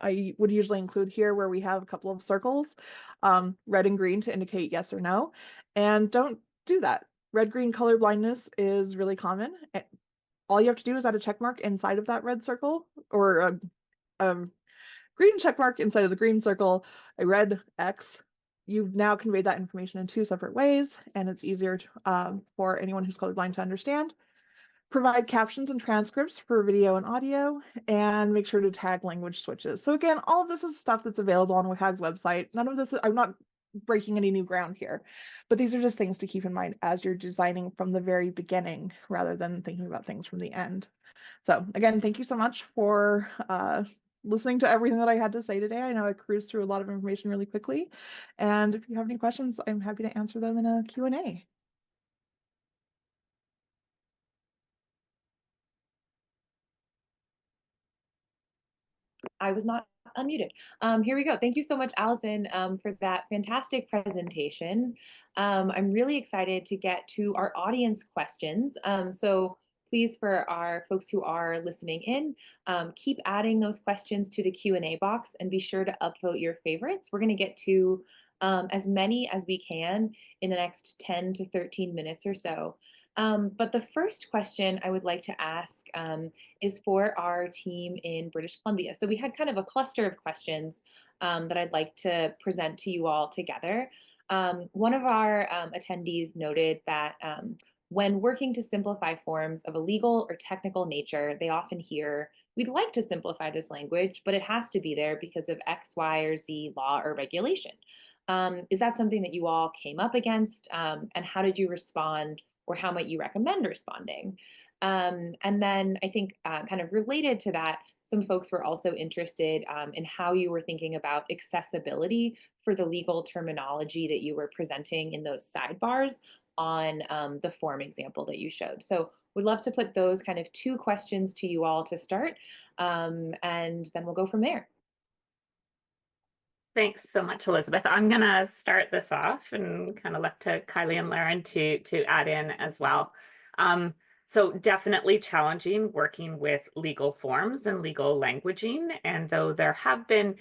I would usually include here where we have a couple of circles, red and green to indicate yes or no. And don't do that. Red-green color blindness is really common. All you have to do is add a check mark inside of that red circle, or a green check mark inside of the green circle, a red X. You've now conveyed that information in 2 separate ways, and it's easier for anyone who's colorblind to understand. Provide captions and transcripts for video and audio, and make sure to tag language switches. So again, all of this is stuff that's available on WCAG's website. None of this, I'm not breaking any new ground here, but these are just things to keep in mind as you're designing from the very beginning rather than thinking about things from the end. So again, thank you so much for listening to everything that I had to say today. I know I cruised through a lot of information really quickly, and if you have any questions, I'm happy to answer them in a Q&A. I was not unmuted. Here we go. Thank you so much, Allison, for that fantastic presentation. I'm really excited to get to our audience questions. So please, for our folks who are listening in, keep adding those questions to the Q&A box and be sure to upvote your favorites. We're going to get to as many as we can in the next 10 to 13 minutes or so. But the first question I would like to ask is for our team in British Columbia. So we had kind of a cluster of questions that I'd like to present to you all together. One of our attendees noted that when working to simplify forms of a legal or technical nature, they often hear, we'd like to simplify this language, but it has to be there because of X, Y, or Z law or regulation. Is that something that you all came up against? And how did you respond, or how might you recommend responding? And then I think kind of related to that, some folks were also interested in how you were thinking about accessibility for the legal terminology that you were presenting in those sidebars on the form example that you showed. So we'd love to put those kind of 2 questions to you all to start, and then we'll go from there. Thanks so much, Elizabeth. I'm going to start this off and kind of look to Kylie and Laryn to add in as well. So definitely challenging working with legal forms and legal languaging. And though there have been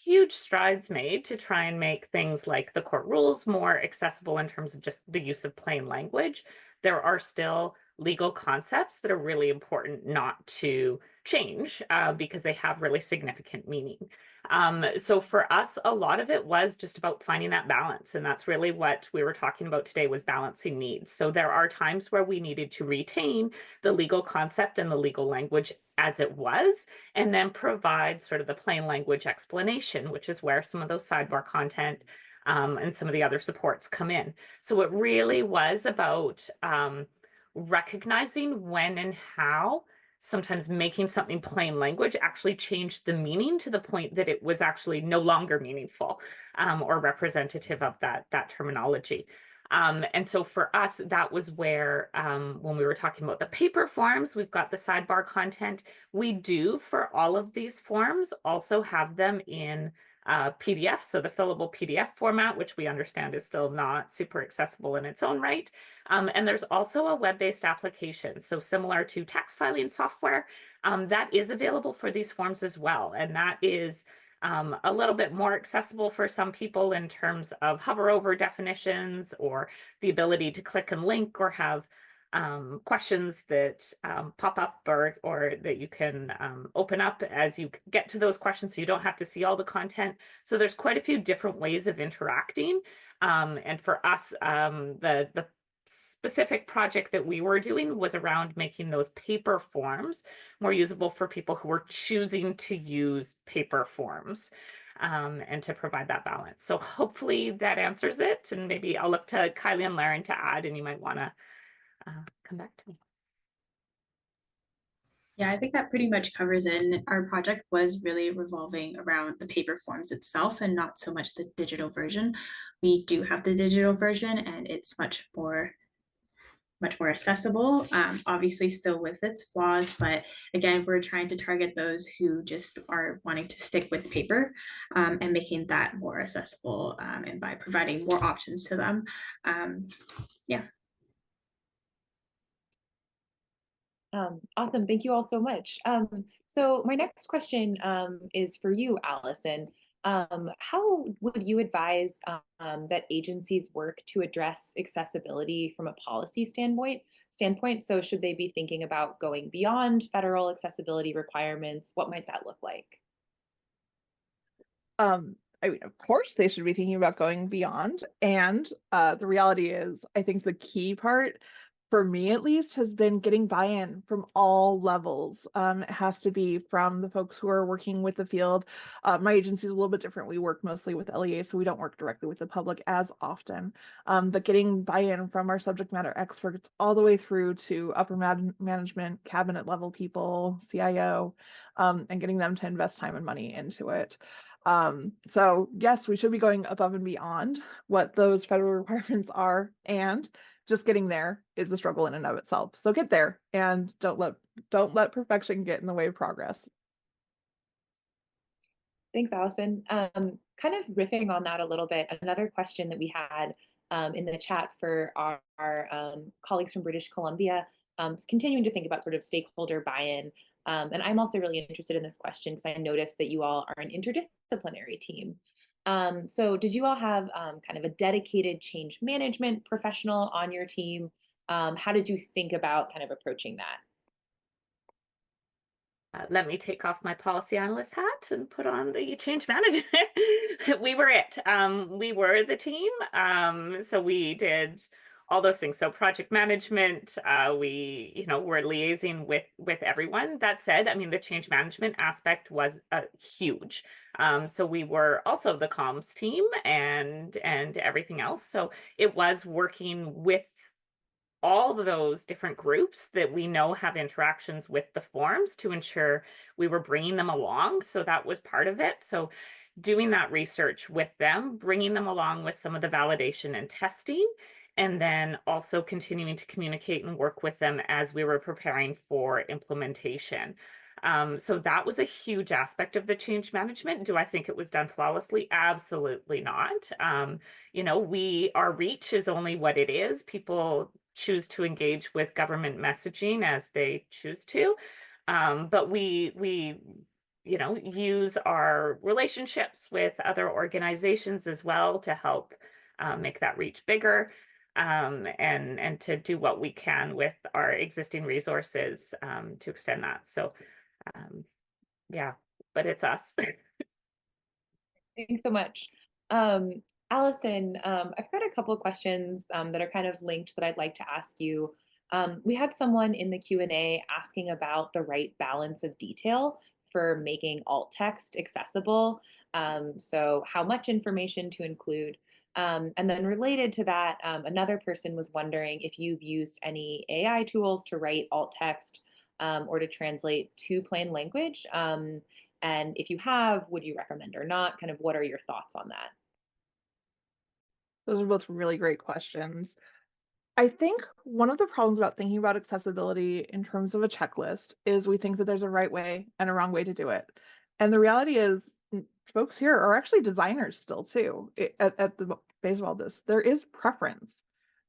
huge strides made to try and make things like the court rules more accessible in terms of just the use of plain language, there are still legal concepts that are really important not to change because they have really significant meaning. So for us, a lot of it was just about finding that balance. And that's really what we were talking about today, was balancing needs. So there are times where we needed to retain the legal concept and the legal language as it was, and then provide sort of the plain language explanation, which is where some of those sidebar content and some of the other supports come in. So it really was about recognizing when and how sometimes making something plain language actually changed the meaning to the point that it was actually no longer meaningful or representative of that terminology. And so for us, that was where, when we were talking about the paper forms, we've got the sidebar content. We do, for all of these forms, also have them in PDF, so the fillable PDF format, which we understand is still not super accessible in its own right. And there's also a web-based application, so similar to tax filing software, that is available for these forms as well. And that is a little bit more accessible for some people in terms of hover over definitions or the ability to click and link or have questions that pop up or that you can open up as you get to those questions so you don't have to see all the content. So there's quite a few different ways of interacting. And for us, the specific project that we were doing was around making those paper forms more usable for people who were choosing to use paper forms. And to provide that balance. So hopefully that answers it. And maybe I'll look to Kylie and Laryn to add, and you might want to come back to me. Yeah, I think that pretty much covers in. Our project was really revolving around the paper forms itself and not so much the digital version. We do have the digital version and it's much more accessible, obviously still with its flaws, but again, we're trying to target those who just are wanting to stick with paper, and making that more accessible, and by providing more options to them. Yeah. Awesome. Thank you all so much. So my next question is for you, Allison. How would you advise that agencies work to address accessibility from a policy standpoint? So should they be thinking about going beyond federal accessibility requirements? What might that look like? I mean, of course, they should be thinking about going beyond. And the reality is, I think the key part, for me at least, has been getting buy-in from all levels. It has to be from the folks who are working with the field. My agency is a little bit different. We work mostly with LEA, so we don't work directly with the public as often. But getting buy-in from our subject matter experts all the way through to upper management, cabinet level people, CIO, and getting them to invest time and money into it. So yes, we should be going above and beyond what those federal requirements are, and just getting there is a struggle in and of itself. So get there and don't let perfection get in the way of progress. Thanks, Allison. Kind of riffing on that a little bit, another question that we had in the chat for our colleagues from British Columbia is continuing to think about sort of stakeholder buy-in. And I'm also really interested in this question because I noticed that you all are an interdisciplinary team. So did you all have kind of a dedicated change management professional on your team? How did you think about kind of approaching that? Let me take off my policy analyst hat and put on the change management. We were it. We were the team. So we did all those things. So project management, we, were liaising with everyone. That said, I mean, the change management aspect was huge. So we were also the comms team and everything else. So it was working with all of those different groups that we know have interactions with the forms to ensure we were bringing them along. So that was part of it. So doing that research with them, bringing them along with some of the validation and testing, and then also continuing to communicate and work with them as we were preparing for implementation. So that was a huge aspect of the change management. Do I think it was done flawlessly? Absolutely not. Our reach is only what it is. People choose to engage with government messaging as they choose to. But we use our relationships with other organizations as well to help make that reach bigger, and to do what we can with our existing resources to extend that. So yeah, but it's us. Thanks so much. Allison, I've got a couple of questions that are kind of linked that I'd like to ask you. We had someone in the Q&A asking about the right balance of detail for making alt text accessible. So how much information to include. And then related to that, another person was wondering if you've used any AI tools to write alt text or to translate to plain language. And if you have, would you recommend or not? Kind of what are your thoughts on that? Those are both really great questions. I think one of the problems about thinking about accessibility in terms of a checklist is we think that there's a right way and a wrong way to do it. And the reality is folks here are actually designers still too. At the base of all this, there is preference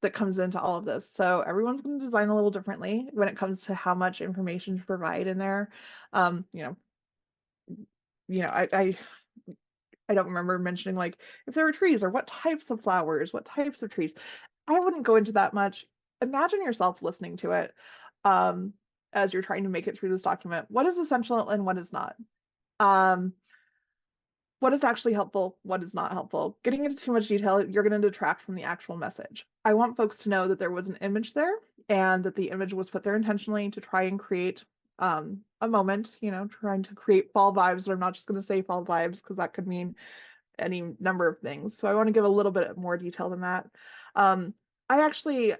that comes into all of this. So everyone's going to design a little differently when it comes to how much information to provide in there. You know, I don't remember mentioning like if there were trees or what types of flowers, what types of trees. I wouldn't go into that much. Imagine yourself listening to it as you're trying to make it through this document. What is essential and what is not? What is actually helpful, what is not helpful. Getting into too much detail, you're going to detract from the actual message. I want folks to know that there was an image there and that the image was put there intentionally to try and create a moment, you know, trying to create fall vibes, but I'm not just going to say fall vibes because that could mean any number of things. So I want to give a little bit more detail than that. I actually,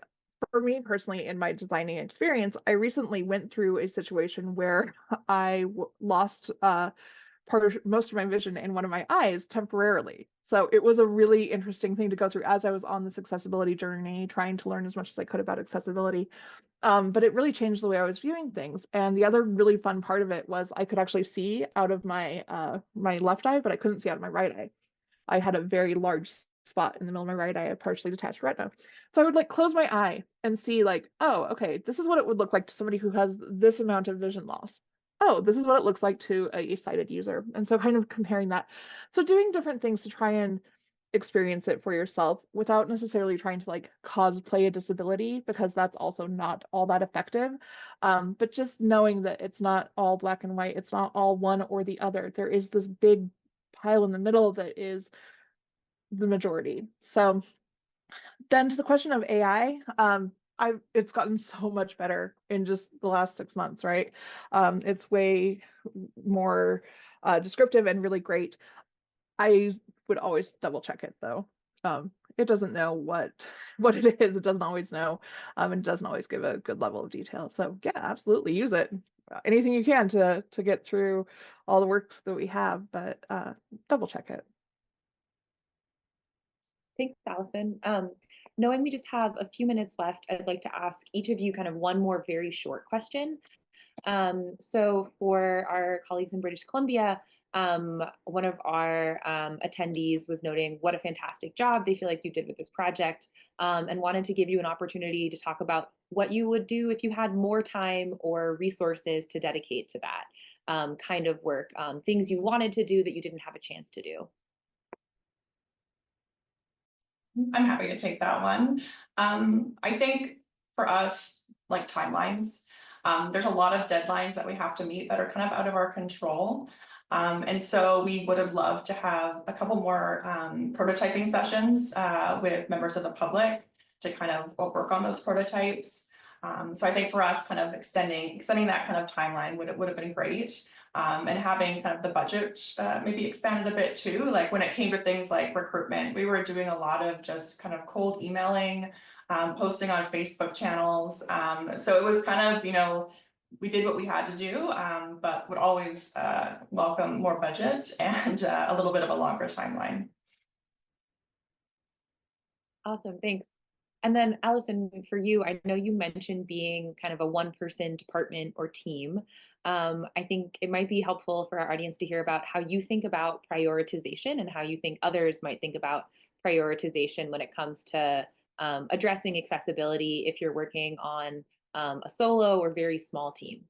for me personally, in my designing experience, I recently went through a situation where I lost most of my vision in one of my eyes temporarily. So it was a really interesting thing to go through as I was on this accessibility journey, trying to learn as much as I could about accessibility. But it really changed the way I was viewing things. And the other really fun part of it was I could actually see out of my my left eye, but I couldn't see out of my right eye. I had a very large spot in the middle of my right eye, a partially detached retina. So I would like close my eye and see like, oh, okay, this is what it would look like to somebody who has this amount of vision loss. Oh, this is what it looks like to a sighted user. And so kind of comparing that. So doing different things to try and experience it for yourself without necessarily trying to like cosplay a disability, because that's also not all that effective. But just knowing that it's not all black and white, it's not all one or the other. There is this big pile in the middle that is the majority. So then to the question of AI, it's gotten so much better in just the last 6 months, right? It's way more descriptive and really great. I would always double check it though. It doesn't know what it is. It doesn't always know, and it doesn't always give a good level of detail. So yeah, absolutely use it. Anything you can to get through all the work that we have, but double check it. Thanks, Allison. Knowing we just have a few minutes left, I'd like to ask each of you kind of one more very short question. So for our colleagues in British Columbia, one of our attendees was noting what a fantastic job they feel like you did with this project, and wanted to give you an opportunity to talk about what you would do if you had more time or resources to dedicate to that kind of work, things you wanted to do that you didn't have a chance to do. I'm happy to take that one. I think for us, like timelines, there's a lot of deadlines that we have to meet that are kind of out of our control. And so we would have loved to have a couple more prototyping sessions with members of the public to kind of work on those prototypes. So I think for us, kind of extending that kind of timeline would have been great. And having kind of the budget maybe expanded a bit too. Like when it came to things like recruitment, we were doing a lot of just kind of cold emailing, posting on Facebook channels. So it was kind of, you know, we did what we had to do, but would always welcome more budget and a little bit of a longer timeline. Awesome, thanks. And then Allison, for you, I know you mentioned being kind of a one-person department or team. I think it might be helpful for our audience to hear about how you think about prioritization and how you think others might think about prioritization when it comes to addressing accessibility if you're working on a solo or very small team.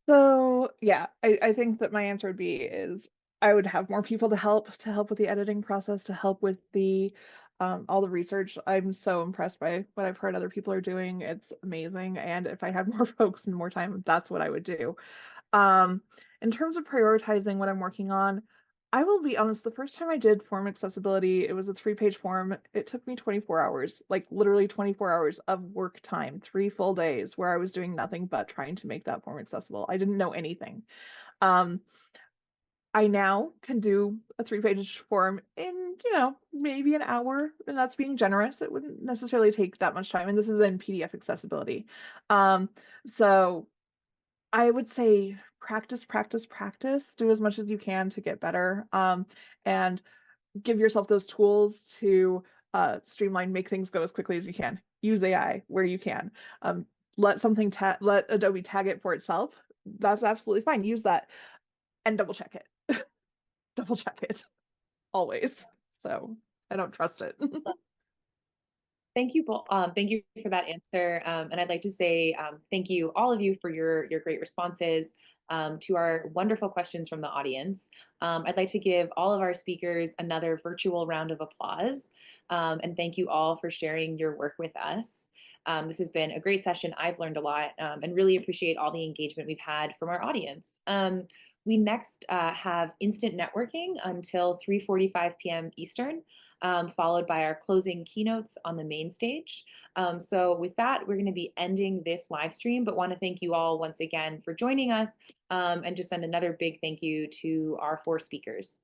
So yeah, I think that my answer would be is I would have more people to help with the editing process, to help with the all the research. I'm so impressed by what I've heard other people are doing. It's amazing. And if I had more folks and more time, that's what I would do. In terms of prioritizing what I'm working on, I will be honest, the first time I did form accessibility, it was a 3-page form. It took me 24 hours, like literally 24 hours of work time, 3 full days where I was doing nothing but trying to make that form accessible. I didn't know anything. I now can do a 3-page form in, you know, maybe an hour, and that's being generous. It wouldn't necessarily take that much time, and this is in PDF accessibility. So I would say practice, practice, practice. Do as much as you can to get better, and give yourself those tools to streamline, make things go as quickly as you can. Use AI where you can. Let Adobe tag it for itself. That's absolutely fine. Use that and double check it. double check it always. So I don't trust it. Thank you, thank you for that answer. And I'd like to say thank you, all of you, for your great responses to our wonderful questions from the audience. I'd like to give all of our speakers another virtual round of applause. And thank you all for sharing your work with us. This has been a great session. I've learned a lot and really appreciate all the engagement we've had from our audience. We next have instant networking until 3:45 p.m. Eastern. Followed by our closing keynotes on the main stage. So with that, we're going to be ending this live stream, but want to thank you all once again for joining us and just send another big thank you to our 4 speakers.